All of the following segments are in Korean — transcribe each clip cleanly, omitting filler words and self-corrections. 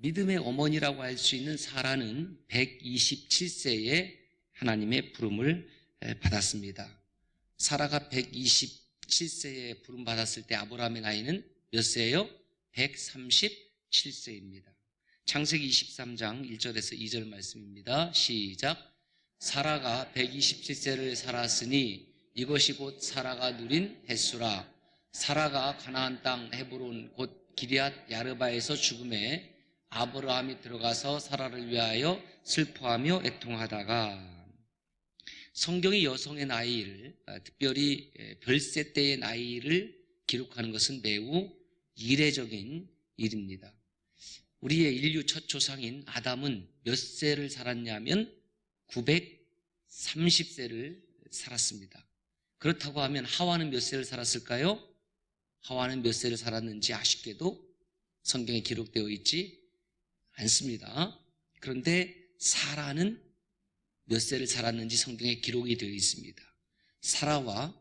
믿음의 어머니라고 할 수 있는 사라는 127세에 하나님의 부름을 받았습니다. 사라가 127세에 부름 받았을 때 아브라함의 나이는 몇 세예요? 137세입니다. 창세기 23장 1절에서 2절 말씀입니다. 시작. 사라가 127세를 살았으니 이것이 곧 사라가 누린 햇수라. 사라가 가나안 땅 헤브론 곧 기럇 야르바에서 죽음에 아브라함이 들어가서 사라를 위하여 슬퍼하며 애통하다가, 성경이 여성의 나이를, 특별히 별세 때의 나이를 기록하는 것은 매우 이례적인 일입니다. 우리의 인류 첫 조상인 아담은 몇 세를 살았냐면 930세를 살았습니다. 그렇다고 하면 하와는 몇 세를 살았을까요? 하와는 몇 세를 살았는지 아쉽게도 성경에 기록되어 있지 않습니다. 그런데 사라는 몇 세를 살았는지 성경에 기록이 되어 있습니다. 사라와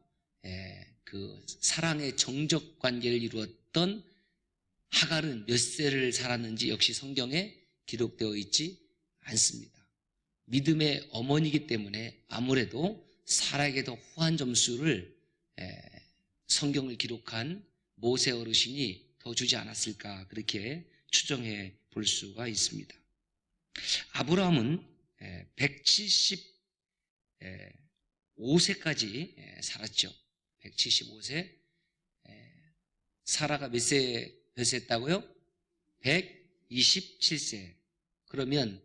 그 사랑의 정적 관계를 이루었던 하갈은 몇 세를 살았는지 역시 성경에 기록되어 있지 않습니다. 믿음의 어머니이기 때문에 아무래도 사라에게도 후한 점수를 성경을 기록한 모세 어르신이 더 주지 않았을까, 그렇게 추정해 볼 수가 있습니다. 아브라함은 175세까지 살았죠. 175세. 사라가 몇 세 했다고요? 127세. 그러면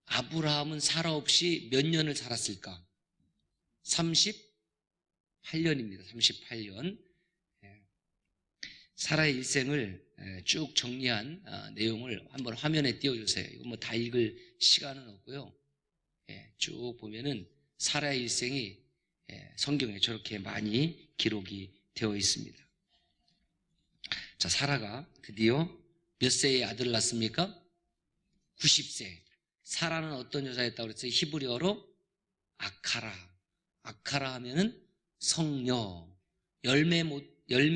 아브라함은 사라 없이 몇 년을 살았을까? 38년입니다. 38년. 사라의 일생을 쭉 정리한 내용을 한번 화면에 띄워주세요. 이거 뭐 다 읽을 시간은 없고요. 쭉 보면은 사라의 일생이 성경에 저렇게 많이 기록이 되어 있습니다. 자, 사라가 드디어 몇 세에 아들을 낳습니까? 90세. 사라는 어떤 여자였다고 그랬어요? 히브리어로 아카라. 아카라 하면은 성녀, 열매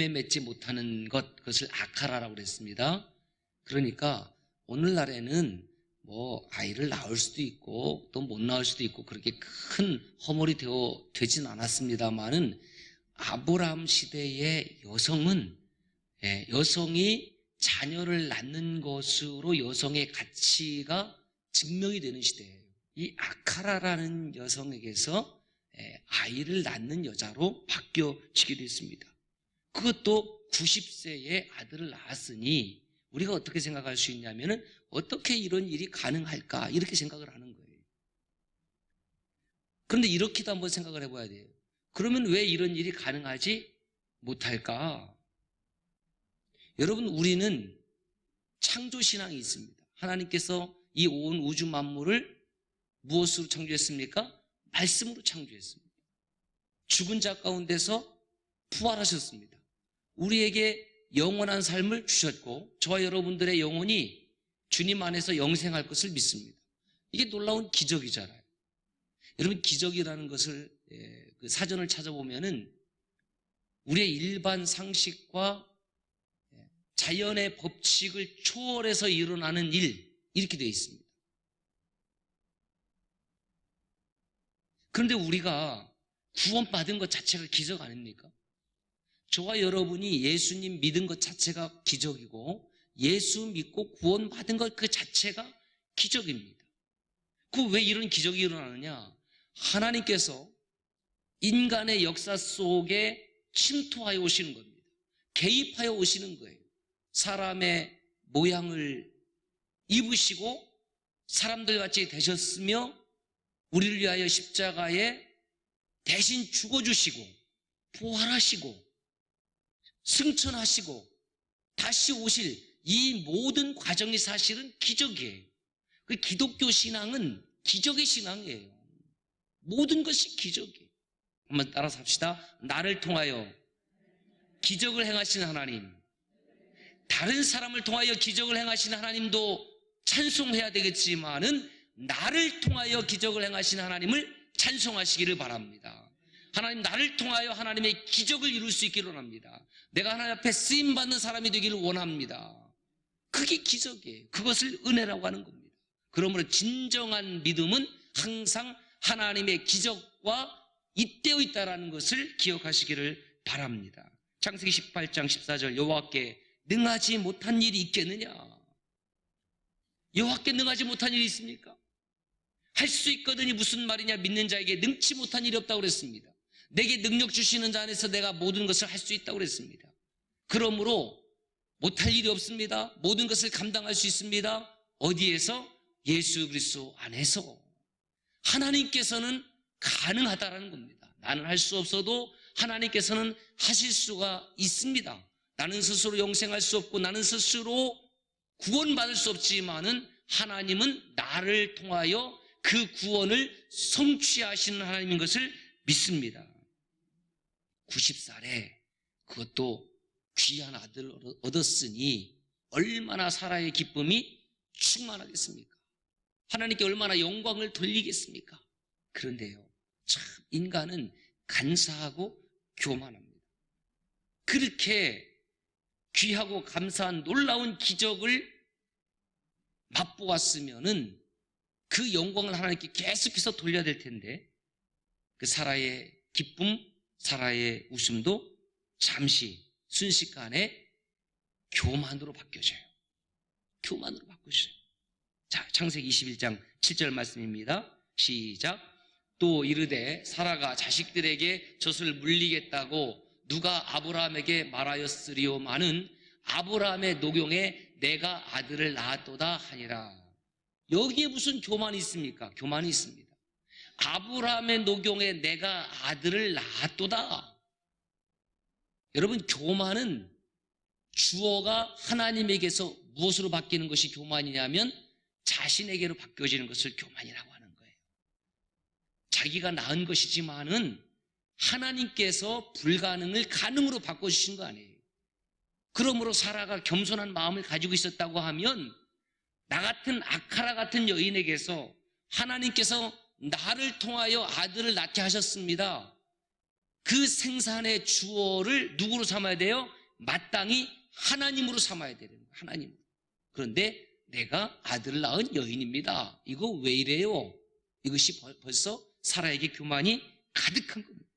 맺지 못하는 것, 그것을 아카라라고 그랬습니다. 그러니까 오늘날에는 뭐 아이를 낳을 수도 있고 또 못 낳을 수도 있고 그렇게 큰 허물이 되진 않았습니다만은, 아브라함 시대의 여성은 여성이 자녀를 낳는 것으로 여성의 가치가 증명이 되는 시대예요. 이 아카라라는 여성에게서 아이를 낳는 여자로 바뀌어지게 됐습니다. 그것도 90세에 아들을 낳았으니 우리가 어떻게 생각할 수 있냐면은, 어떻게 이런 일이 가능할까, 이렇게 생각을 하는 거예요. 그런데 이렇게도 한번 생각을 해봐야 돼요. 그러면 왜 이런 일이 가능하지 못할까? 여러분, 우리는 창조신앙이 있습니다. 하나님께서 이 온 우주 만물을 무엇으로 창조했습니까? 말씀으로 창조했습니다. 죽은 자 가운데서 부활하셨습니다. 우리에게 영원한 삶을 주셨고, 저와 여러분들의 영혼이 주님 안에서 영생할 것을 믿습니다. 이게 놀라운 기적이잖아요. 여러분, 기적이라는 것을 그 사전을 찾아보면은 우리의 일반 상식과 자연의 법칙을 초월해서 일어나는 일, 이렇게 되어 있습니다. 그런데 우리가 구원받은 것 자체가 기적 아닙니까? 저와 여러분이 예수님 믿은 것 자체가 기적이고, 예수 믿고 구원받은 것 그 자체가 기적입니다. 그 왜 이런 기적이 일어나느냐? 하나님께서 인간의 역사 속에 침투하여 오시는 겁니다. 개입하여 오시는 거예요. 사람의 모양을 입으시고 사람들 같이 되셨으며 우리를 위하여 십자가에 대신 죽어주시고 부활하시고 승천하시고 다시 오실 이 모든 과정이 사실은 기적이에요. 그 기독교 신앙은 기적의 신앙이에요. 모든 것이 기적이에요. 한번 따라서 합시다. 나를 통하여 기적을 행하신 하나님, 다른 사람을 통하여 기적을 행하신 하나님도 찬송해야 되겠지만은 나를 통하여 기적을 행하신 하나님을 찬송하시기를 바랍니다. 하나님, 나를 통하여 하나님의 기적을 이룰 수 있기를 원합니다. 내가 하나님 앞에 쓰임받는 사람이 되기를 원합니다. 그게 기적이에요. 그것을 은혜라고 하는 겁니다. 그러므로 진정한 믿음은 항상 하나님의 기적과 잇대어 있다는 것을 기억하시기를 바랍니다. 창세기 18장 14절 여호와께 능하지 못한 일이 있겠느냐? 여호와께 능하지 못한 일이 있습니까? 할 수 있거든이 무슨 말이냐? 믿는 자에게 능치 못한 일이 없다고 그랬습니다. 내게 능력 주시는 자 안에서 내가 모든 것을 할 수 있다고 그랬습니다. 그러므로 못할 일이 없습니다. 모든 것을 감당할 수 있습니다. 어디에서? 예수 그리스도 안에서. 하나님께서는 가능하다라는 겁니다. 나는 할 수 없어도 하나님께서는 하실 수가 있습니다. 나는 스스로 영생할 수 없고 나는 스스로 구원받을 수 없지만은 하나님은 나를 통하여 그 구원을 성취하시는 하나님인 것을 믿습니다. 90살에 그것도 귀한 아들을 얻었으니 얼마나 사라의 기쁨이 충만하겠습니까? 하나님께 얼마나 영광을 돌리겠습니까? 그런데요, 참 인간은 간사하고 교만합니다. 그렇게 귀하고 감사한 놀라운 기적을 맛보았으면은 그 영광을 하나님께 계속해서 돌려야 될 텐데 그 사라의 기쁨, 사라의 웃음도 잠시 순식간에 교만으로 바뀌어져요. 교만으로 바뀌어져요. 자, 창세기 21장 7절 말씀입니다. 시작. 또 이르되 사라가 자식들에게 젖을 물리겠다고 누가 아브라함에게 말하였으리오마는 아브라함의 노경에 내가 아들을 낳았도다 하니라. 여기에 무슨 교만이 있습니까? 교만이 있습니다. 아브라함의 노경에 내가 아들을 낳았도다. 여러분, 교만은 주어가 하나님에게서 무엇으로 바뀌는 것이 교만이냐면 자신에게로 바뀌어지는 것을 교만이라고 하는 거예요. 자기가 낳은 것이지만은 하나님께서 불가능을 가능으로 바꿔주신 거 아니에요. 그러므로 사라가 겸손한 마음을 가지고 있었다고 하면 나 같은 아카라 같은 여인에게서 하나님께서 나를 통하여 아들을 낳게 하셨습니다. 그 생산의 주어를 누구로 삼아야 돼요? 마땅히 하나님으로 삼아야 되는 거예요. 하나님. 그런데 내가 아들을 낳은 여인입니다. 이거 왜 이래요? 이것이 벌써 사라에게 교만이 가득한 겁니다.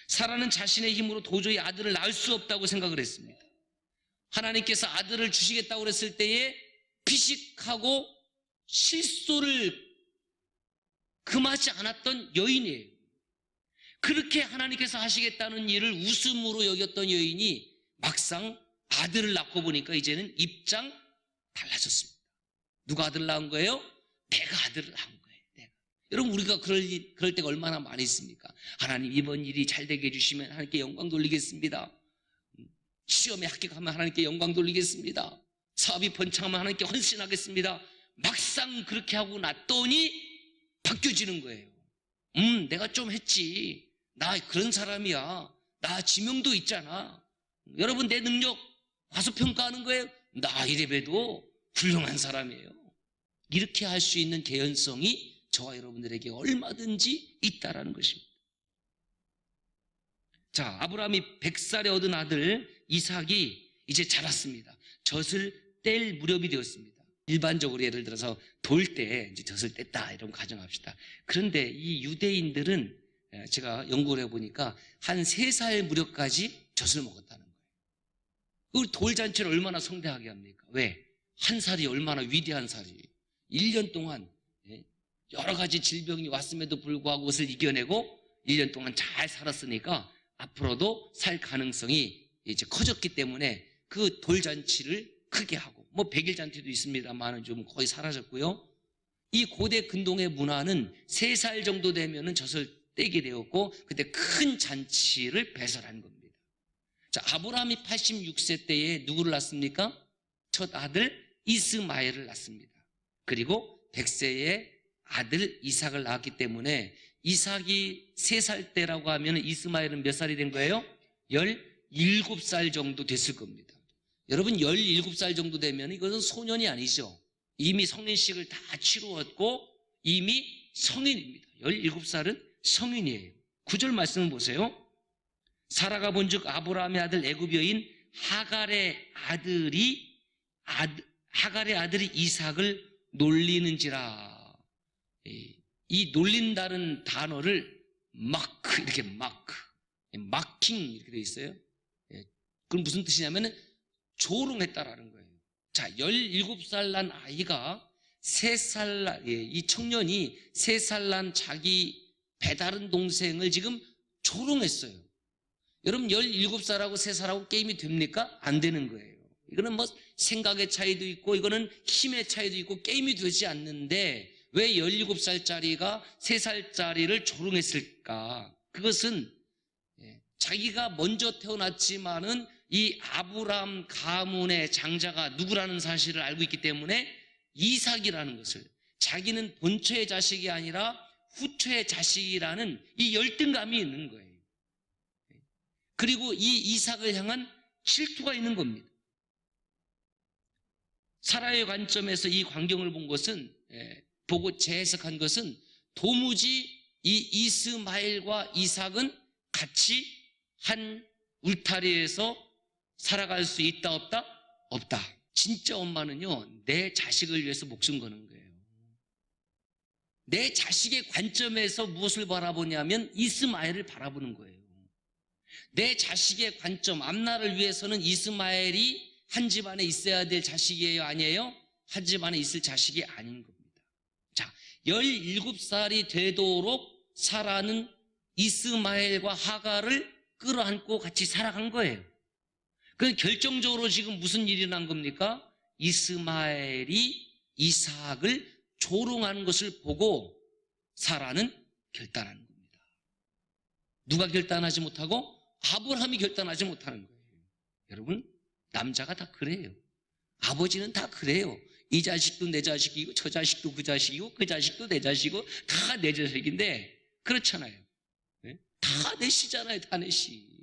사라는 자신의 힘으로 도저히 아들을 낳을 수 없다고 생각을 했습니다. 하나님께서 아들을 주시겠다고 그랬을 때에 피식하고 실소를 금하지 않았던 여인이에요. 그렇게 하나님께서 하시겠다는 일을 웃음으로 여겼던 여인이 막상 아들을 낳고 보니까 이제는 입장 달라졌습니다. 누가 아들을 낳은 거예요? 내가 아들을 낳은 거예요. 내가. 여러분, 우리가 그럴 때가 얼마나 많이 있습니까? 하나님, 이번 일이 잘 되게 해주시면 하나님께 영광 돌리겠습니다. 시험에 합격하면 하나님께 영광 돌리겠습니다. 사업이 번창하면 하나님께 헌신하겠습니다. 막상 그렇게 하고 났더니 바뀌어지는 거예요. 내가 좀 했지. 나 그런 사람이야. 나 지명도 있잖아. 여러분, 내 능력 과소평가하는 거예요. 나 이래봬도 훌륭한 사람이에요. 이렇게 할 수 있는 개연성이 저와 여러분들에게 얼마든지 있다라는 것입니다. 자, 아브라함이 100살에 얻은 아들 이삭이 이제 자랐습니다. 젖을 뗄 무렵이 되었습니다. 일반적으로 예를 들어서 돌 때 이제 젖을 뗐다 이런 가정합시다. 그런데 이 유대인들은 제가 연구를 해보니까 한 3살 무렵까지 젖을 먹었다는 거예요. 그 돌잔치를 얼마나 성대하게 합니까? 왜? 한 살이 얼마나 위대한 살이. 1년 동안 여러 가지 질병이 왔음에도 불구하고 그것을 이겨내고 1년 동안 잘 살았으니까 앞으로도 살 가능성이 이제 커졌기 때문에 그 돌잔치를 크게 하고, 뭐 100일 잔치도 있습니다만 좀 거의 사라졌고요. 이 고대 근동의 문화는 3살 정도 되면은 젖을 떼게 되었고, 그때 큰 잔치를 배설한 겁니다. 자, 아브라함이 86세 때에 누구를 낳습니까? 첫 아들 이스마엘을 낳습니다. 그리고 100세에 아들 이삭을 낳았기 때문에 이삭이 3살 때라고 하면 이스마엘은 몇 살이 된 거예요? 17살 정도 됐을 겁니다. 여러분, 17살 정도 되면 이것은 소년이 아니죠. 이미 성인식을 다 치루었고 이미 성인입니다. 17살은 성인이에요. 9절 말씀을 보세요. 사라가 본즉 아브라함의 아들 애굽 여인 하갈의 아들이 하갈의 아들이 이삭을 놀리는지라. 이 놀린다는 단어를 마크, 이렇게 마킹 이렇게 되어 있어요. 그건 무슨 뜻이냐면 조롱했다라는 거예요. 자, 17살 난 아이가 3살 난, 이 청년이 3살 난 자기 배다른 동생을 지금 조롱했어요. 여러분 17살하고 3살하고 게임이 됩니까? 안 되는 거예요. 이거는 뭐 생각의 차이도 있고 이거는 힘의 차이도 있고 게임이 되지 않는데 왜 17살짜리가 3살짜리를 조롱했을까? 그것은 자기가 먼저 태어났지만은 이 아브라함 가문의 장자가 누구라는 사실을 알고 있기 때문에 이삭이라는 것을, 자기는 본처의 자식이 아니라 후처의 자식이라는 이 열등감이 있는 거예요. 그리고 이 이삭을 향한 질투가 있는 겁니다. 사라의 관점에서 이 광경을 본 것은, 보고 재해석한 것은 도무지 이 이스마엘과 이삭은 같이 한 울타리에서 살아갈 수 있다 없다? 없다. 진짜 엄마는요, 내 자식을 위해서 목숨 거는 거예요. 내 자식의 관점에서 무엇을 바라보냐면 이스마엘을 바라보는 거예요. 내 자식의 관점, 암나를 위해서는 이스마엘이 한 집안에 있어야 될 자식이에요? 아니에요? 한 집안에 있을 자식이 아닌 겁니다. 자, 17살이 되도록 사라는 이스마엘과 하갈을 끌어안고 같이 살아간 거예요. 그 결정적으로 지금 무슨 일이 난 겁니까? 이스마엘이 이삭을 조롱하는 것을 보고 사라는 결단하는 겁니다. 누가 결단하지 못하고? 아브라함이 결단하지 못하는 거예요. 여러분, 남자가 다 그래요. 아버지는 다 그래요. 이 자식도 내 자식이고 저 자식도 그 자식이고 그 자식도 내 자식이고 다 내 자식인데 그렇잖아요. 다 내 씨잖아요. 다 내 씨.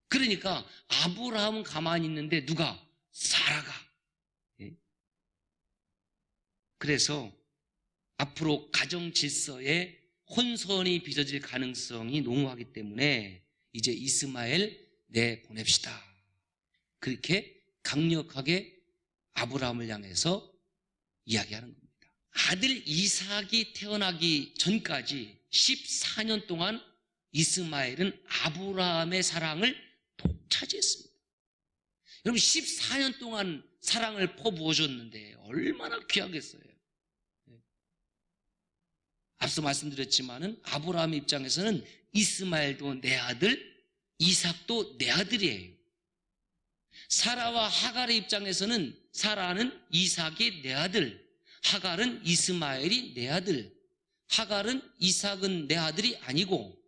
그러니까 아브라함은 가만히 있는데 누가? 사라가. 그래서 앞으로 가정 질서에 혼선이 빚어질 가능성이 농후하기 때문에 이제 이스마엘 내보냅시다. 그렇게 강력하게 아브라함을 향해서 이야기하는 겁니다. 아들 이삭이 태어나기 전까지 14년 동안 이스마엘은 아브라함의 사랑을 독차지했습니다. 여러분 14년 동안 사랑을 퍼부어줬는데 얼마나 귀하겠어요. 앞서 말씀드렸지만은 아브라함의 입장에서는 이스마엘도 내 아들, 이삭도 내 아들이에요. 사라와 하갈의 입장에서는 사라는 이삭이 내 아들, 하갈은 이스마엘이 내 아들, 하갈은 이삭은 내 아들이 아니고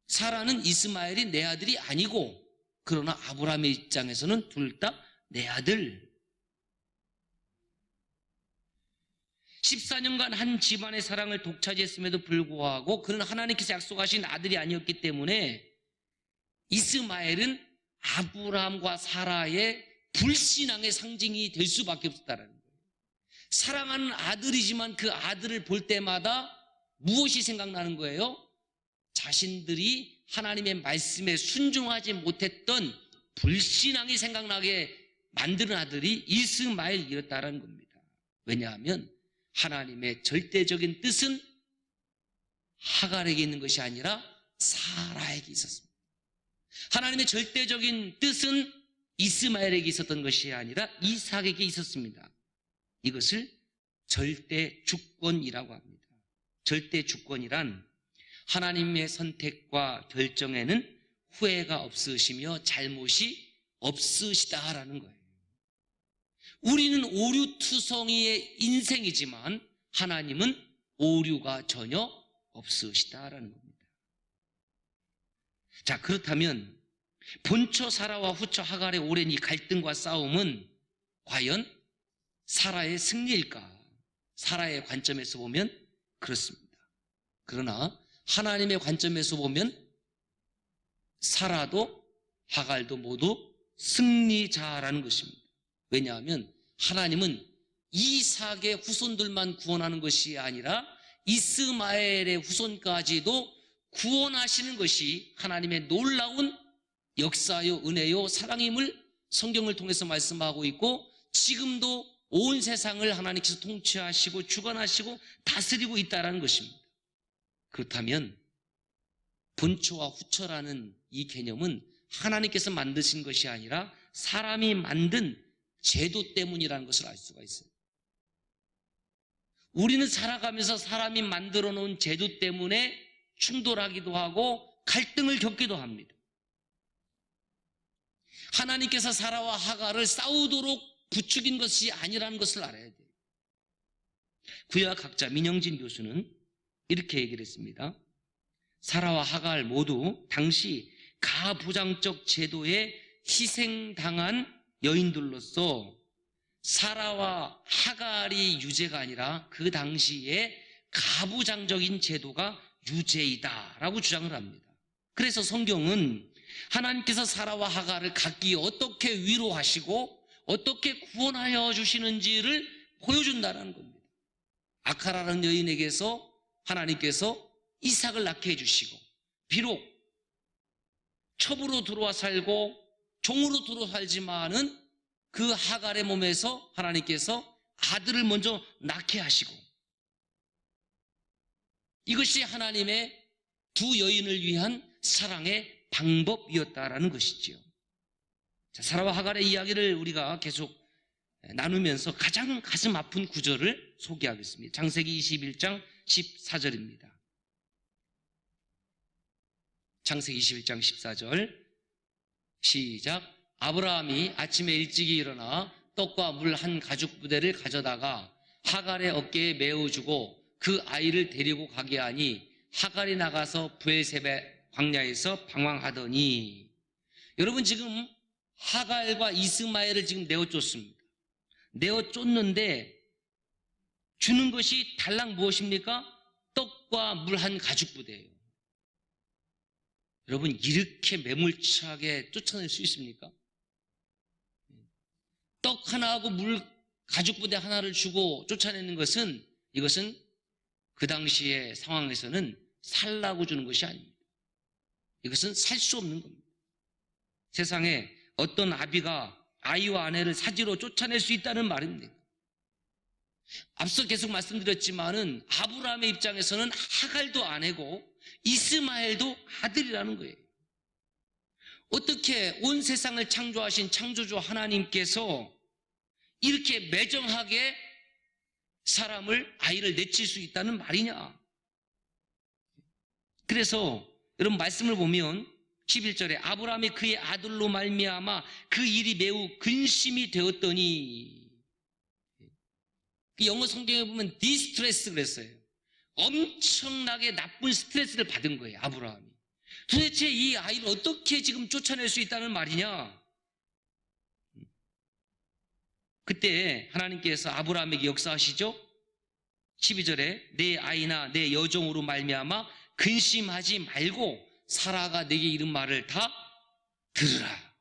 사라는 이스마엘이 내 아들이 아니고, 그러나 아브라함의 입장에서는 둘 다 내 아들. 14년간 한 집안의 사랑을 독차지했음에도 불구하고 그는 하나님께서 약속하신 아들이 아니었기 때문에 이스마엘은 아브라함과 사라의 불신앙의 상징이 될 수밖에 없었다는 거예요. 사랑하는 아들이지만 그 아들을 볼 때마다 무엇이 생각나는 거예요? 자신들이 하나님의 말씀에 순종하지 못했던 불신앙이 생각나게 만드는 아들이 이스마엘이었다는 겁니다. 왜냐하면 하나님의 절대적인 뜻은 하갈에게 있는 것이 아니라 사라에게 있었습니다. 하나님의 절대적인 뜻은 이스마엘에게 있었던 것이 아니라 이삭에게 있었습니다. 이것을 절대 주권이라고 합니다. 절대 주권이란 하나님의 선택과 결정에는 후회가 없으시며 잘못이 없으시다라는 거예요. 우리는 오류투성이의 인생이지만 하나님은 오류가 전혀 없으시다라는 겁니다. 자, 그렇다면 본처 사라와 후처 하갈의 오랜 이 갈등과 싸움은 과연 사라의 승리일까? 사라의 관점에서 보면 그렇습니다. 그러나 하나님의 관점에서 보면 사라도 하갈도 모두 승리자라는 것입니다. 왜냐하면 하나님은 이삭의 후손들만 구원하는 것이 아니라 이스마엘의 후손까지도 구원하시는 것이 하나님의 놀라운 역사요 은혜요 사랑임을 성경을 통해서 말씀하고 있고 지금도 온 세상을 하나님께서 통치하시고 주관하시고 다스리고 있다는 것입니다. 그렇다면 본초와 후초라는 이 개념은 하나님께서 만드신 것이 아니라 사람이 만든 제도 때문이라는 것을 알 수가 있어요. 우리는 살아가면서 사람이 만들어 놓은 제도 때문에 충돌하기도 하고 갈등을 겪기도 합니다. 하나님께서 사라와 하갈을 싸우도록 부추긴 것이 아니라는 것을 알아야 돼요. 구약학자 민영진 교수는 이렇게 얘기를 했습니다. 사라와 하갈 모두 당시 가부장적 제도에 희생당한 여인들로서 사라와 하갈이 유죄가 아니라 그 당시에 가부장적인 제도가 유죄이다라고 주장을 합니다. 그래서 성경은 하나님께서 사라와 하갈을 각기 어떻게 위로하시고 어떻게 구원하여 주시는지를 보여준다는 겁니다. 아카라는 여인에게서 하나님께서 이삭을 낳게 해주시고 비록 첩으로 들어와 살고 종으로 들어와 살지만은 그 하갈의 몸에서 하나님께서 아들을 먼저 낳게 하시고 이것이 하나님의 두 여인을 위한 사랑의 방법이었다라는 것이지요. 자, 사라와 하갈의 이야기를 우리가 계속 나누면서 가장 가슴 아픈 구절을 소개하겠습니다. 창세기 21장 14절입니다. 창세기 21장 14절 시작. 아브라함이 아침에 일찍이 일어나 떡과 물 한 가죽 부대를 가져다가 하갈의 어깨에 메어주고 그 아이를 데리고 가게 하니 하갈이 나가서 브엘세바 광야에서 방황하더니 여러분 지금 하갈과 이스마엘을 지금 내어쫓습니다. 내어쫓는데 주는 것이 달랑 무엇입니까? 떡과 물 한 가죽 부대예요. 여러분 이렇게 매몰차게 쫓아낼 수 있습니까? 떡 하나하고 물 가죽 부대 하나를 주고 쫓아내는 것은 이것은 그 당시의 상황에서는 살라고 주는 것이 아닙니다. 이것은 살 수 없는 겁니다. 세상에 어떤 아비가 아이와 아내를 사지로 쫓아낼 수 있다는 말입니다. 앞서 계속 말씀드렸지만은 아브라함의 입장에서는 하갈도 아내고 이스마엘도 아들이라는 거예요. 어떻게 온 세상을 창조하신 창조주 하나님께서 이렇게 매정하게 사람을 아이를 내칠 수 있다는 말이냐? 그래서 여러분 말씀을 보면 11절에 아브라함이 그의 아들로 말미암아 그 일이 매우 근심이 되었더니 영어 성경에 보면 디스트레스 그랬어요. 엄청나게 나쁜 스트레스를 받은 거예요. 아브라함이. 도대체 이 아이를 어떻게 지금 쫓아낼 수 있다는 말이냐? 그때 하나님께서 아브라함에게 역사하시죠. 12절에 내 아이나 내 여종으로 말미암아 근심하지 말고 사라가 내게 이른 말을 다 들으라.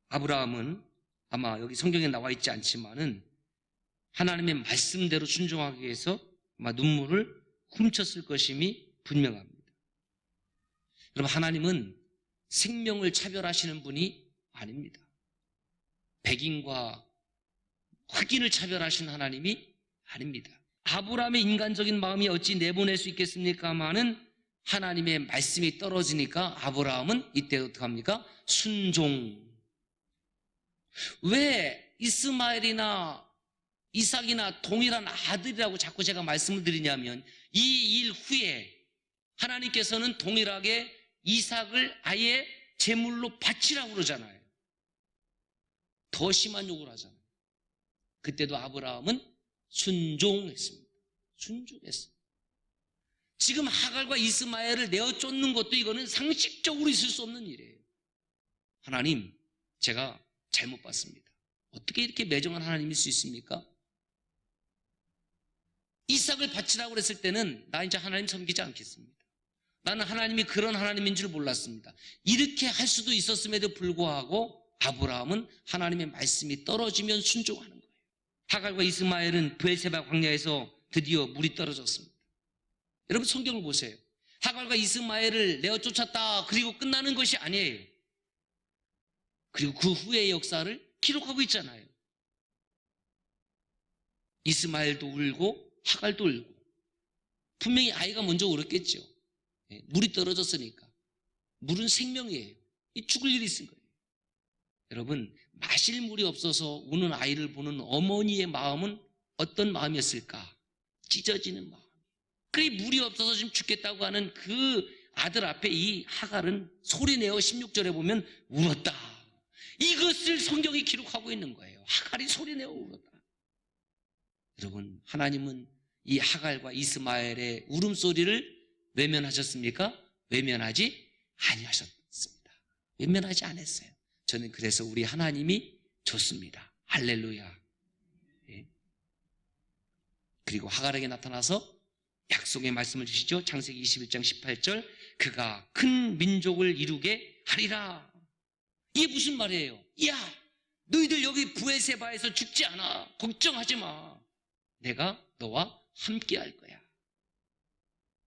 아브라함은 아마 여기 성경에 나와 있지 않지만은 하나님의 말씀대로 순종하기 위해서 아마 눈물을 훔쳤을 것임이 분명합니다. 여러분 하나님은 생명을 차별하시는 분이 아닙니다. 백인과 흑인을 차별하시는 하나님이 아닙니다. 아브라함의 인간적인 마음이 어찌 내보낼 수 있겠습니까마는 하나님의 말씀이 떨어지니까 아브라함은 이때 어떡합니까? 순종. 왜 이스마엘이나 이삭이나 동일한 아들이라고 자꾸 제가 말씀을 드리냐면 이 일 후에 하나님께서는 동일하게 이삭을 아예 제물로 바치라고 그러잖아요. 더 심한 요구를 하잖아요. 그때도 아브라함은 순종했습니다. 순종했어요. 지금 하갈과 이스마엘을 내어 쫓는 것도 이거는 상식적으로 있을 수 없는 일이에요. 하나님, 제가 잘못 봤습니다. 어떻게 이렇게 매정한 하나님일 수 있습니까? 이삭을 바치라고 그랬을 때는 나 이제 하나님 섬기지 않겠습니다. 나는 하나님이 그런 하나님인 줄 몰랐습니다. 이렇게 할 수도 있었음에도 불구하고 아브라함은 하나님의 말씀이 떨어지면 순종하는 거예요. 하갈과 이스마엘은 브엘세바 광야에서 드디어 물이 떨어졌습니다. 여러분 성경을 보세요. 하갈과 이스마엘을 내어 쫓았다 그리고 끝나는 것이 아니에요. 그리고 그 후의 역사를 기록하고 있잖아요. 이스마엘도 울고 하갈도 울고 분명히 아이가 먼저 울었겠죠. 물이 떨어졌으니까. 물은 생명이에요. 죽을 일이 있은 거예요. 여러분, 마실 물이 없어서 우는 아이를 보는 어머니의 마음은 어떤 마음이었을까? 찢어지는 마음. 그래, 물이 없어서 지금 죽겠다고 하는 그 아들 앞에 이 하갈은 소리내어 16절에 보면 울었다. 이것을 성경이 기록하고 있는 거예요. 하갈이 소리내어 울었다. 여러분, 하나님은 이 하갈과 이스마엘의 울음소리를 외면하셨습니까? 외면하지 아니하셨습니다. 외면하지 않았어요. 저는 그래서 우리 하나님이 좋습니다. 할렐루야. 예. 그리고 하갈에게 나타나서 약속의 말씀을 주시죠. 창세기 21장 18절 그가 큰 민족을 이루게 하리라. 이게 무슨 말이에요? 야, 너희들 여기 브에세바에서 죽지 않아. 걱정하지 마. 내가 너와 함께 할 거야.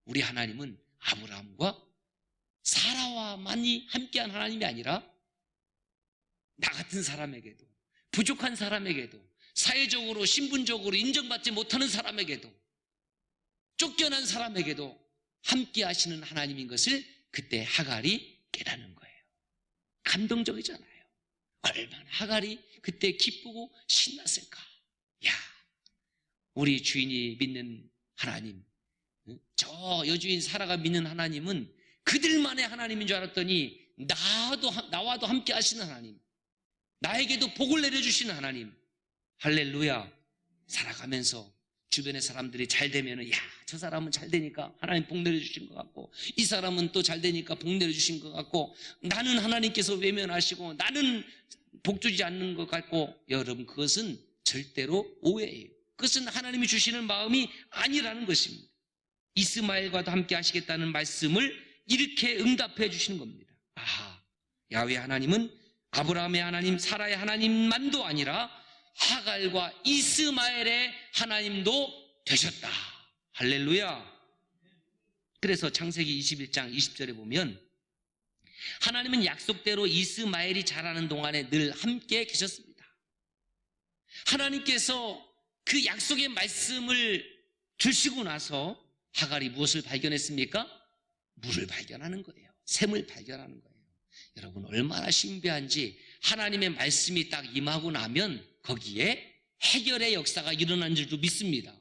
우리 하나님은 아브라함과 사라와만이 함께한 하나님이 아니라 나 같은 사람에게도, 부족한 사람에게도, 사회적으로 신분적으로 인정받지 못하는 사람에게도, 쫓겨난 사람에게도 함께 하시는 하나님인 것을 그때 하갈이 깨닫는 거예요. 감동적이잖아요. 얼마나 하갈이 그때 기쁘고 신났을까. 야, 우리 주인이 믿는 하나님, 저 여주인 사라가 믿는 하나님은 그들만의 하나님인 줄 알았더니 나와도 함께 하시는 하나님, 나에게도 복을 내려주시는 하나님. 할렐루야. 살아가면서 주변의 사람들이 잘 되면은, 야, 저 사람은 잘 되니까 하나님 복 내려주신 것 같고, 이 사람은 또 잘 되니까 복 내려주신 것 같고, 나는 하나님께서 외면하시고 나는 복 주지 않는 것 같고. 여러분, 그것은 절대로 오해예요. 그것은 하나님이 주시는 마음이 아니라는 것입니다. 이스마엘과도 함께 하시겠다는 말씀을 이렇게 응답해 주시는 겁니다. 아하, 야훼 하나님은 아브라함의 하나님, 사라의 하나님만도 아니라 하갈과 이스마엘의 하나님도 되셨다. 할렐루야. 그래서 창세기 21장 20절에 보면 하나님은 약속대로 이스마엘이 자라는 동안에 늘 함께 계셨습니다. 하나님께서 그 약속의 말씀을 주시고 나서 하갈이 무엇을 발견했습니까? 물을 발견하는 거예요. 샘을 발견하는 거예요. 여러분, 얼마나 신비한지 하나님의 말씀이 딱 임하고 나면 거기에 해결의 역사가 일어난 줄도 믿습니다.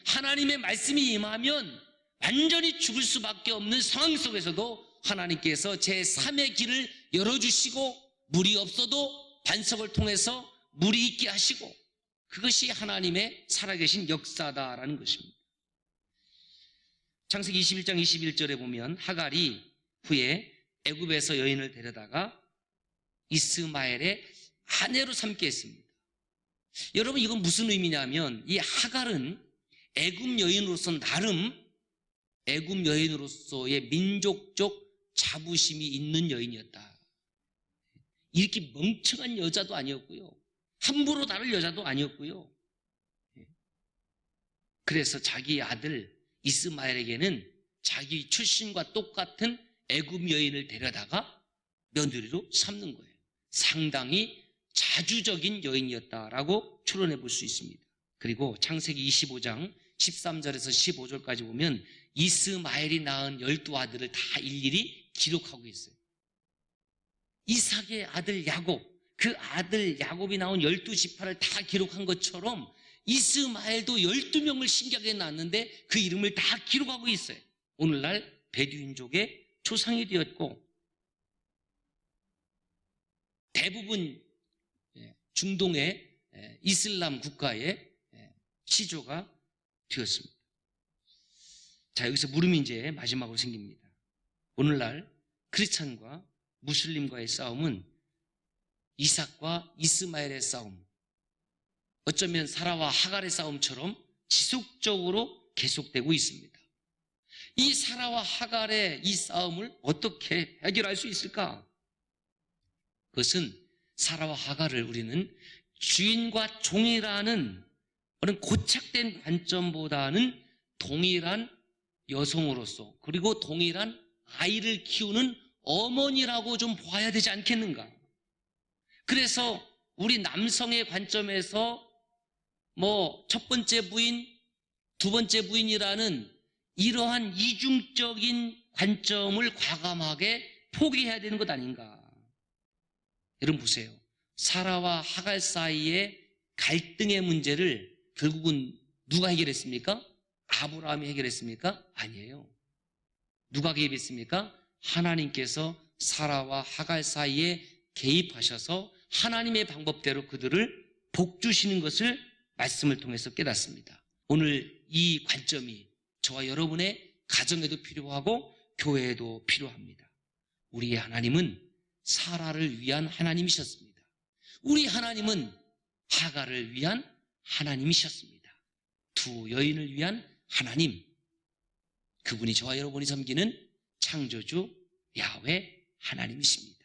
하나님의 말씀이 임하면 완전히 죽을 수밖에 없는 상황 속에서도 하나님께서 제3의 길을 열어주시고 물이 없어도 반석을 통해서 물이 있게 하시고, 그것이 하나님의 살아계신 역사다라는 것입니다. 창세기 21장 21절에 보면 하갈이 후에 애굽에서 여인을 데려다가 이스마엘의 아내로 삼게 했습니다. 여러분, 이건 무슨 의미냐면 이 하갈은 애굽 여인으로서 나름 애굽 여인으로서의 민족적 자부심이 있는 여인이었다. 이렇게 멍청한 여자도 아니었고요, 함부로 다룰 여자도 아니었고요. 그래서 자기 아들 이스마엘에게는 자기 출신과 똑같은 애굽 여인을 데려다가 며느리로 삼는 거예요. 상당히 자주적인 여인이었다라고 추론해 볼 수 있습니다. 그리고 창세기 25장 13절에서 15절까지 보면 이스마엘이 낳은 12아들을 다 일일이 기록하고 있어요. 이삭의 아들 야곱, 그 아들 야곱이 낳은 12지파를 다 기록한 것처럼 이스마엘도 12명을 신기하게 낳았는데 그 이름을 다 기록하고 있어요. 오늘날 베두인족의 조상이 되었고, 대부분 중동의 이슬람 국가의 시조가 되었습니다. 자, 여기서 물음이 이제 마지막으로 생깁니다. 오늘날 크리스찬과 무슬림과의 싸움은 이삭과 이스마엘의 싸움, 어쩌면 사라와 하갈의 싸움처럼 지속적으로 계속되고 있습니다. 이 사라와 하갈의 이 싸움을 어떻게 해결할 수 있을까? 그것은 사라와 하갈을 우리는 주인과 종이라는 그런 고착된 관점보다는 동일한 여성으로서 그리고 동일한 아이를 키우는 어머니라고 좀 보아야 되지 않겠는가? 그래서 우리 남성의 관점에서 첫 번째 부인, 두 번째 부인이라는 이러한 이중적인 관점을 과감하게 포기해야 되는 것 아닌가? 여러분 보세요. 사라와 하갈 사이의 갈등의 문제를 결국은 누가 해결했습니까? 아브라함이 해결했습니까? 아니에요. 누가 개입했습니까? 하나님께서 사라와 하갈 사이에 개입하셔서 하나님의 방법대로 그들을 복주시는 것을 말씀을 통해서 깨닫습니다. 오늘 이 관점이 저와 여러분의 가정에도 필요하고 교회에도 필요합니다. 우리의 하나님은 사라를 위한 하나님이셨습니다. 우리 하나님은 하갈을 위한 하나님이셨습니다. 두 여인을 위한 하나님, 그분이 저와 여러분이 섬기는 창조주 야훼 하나님이십니다.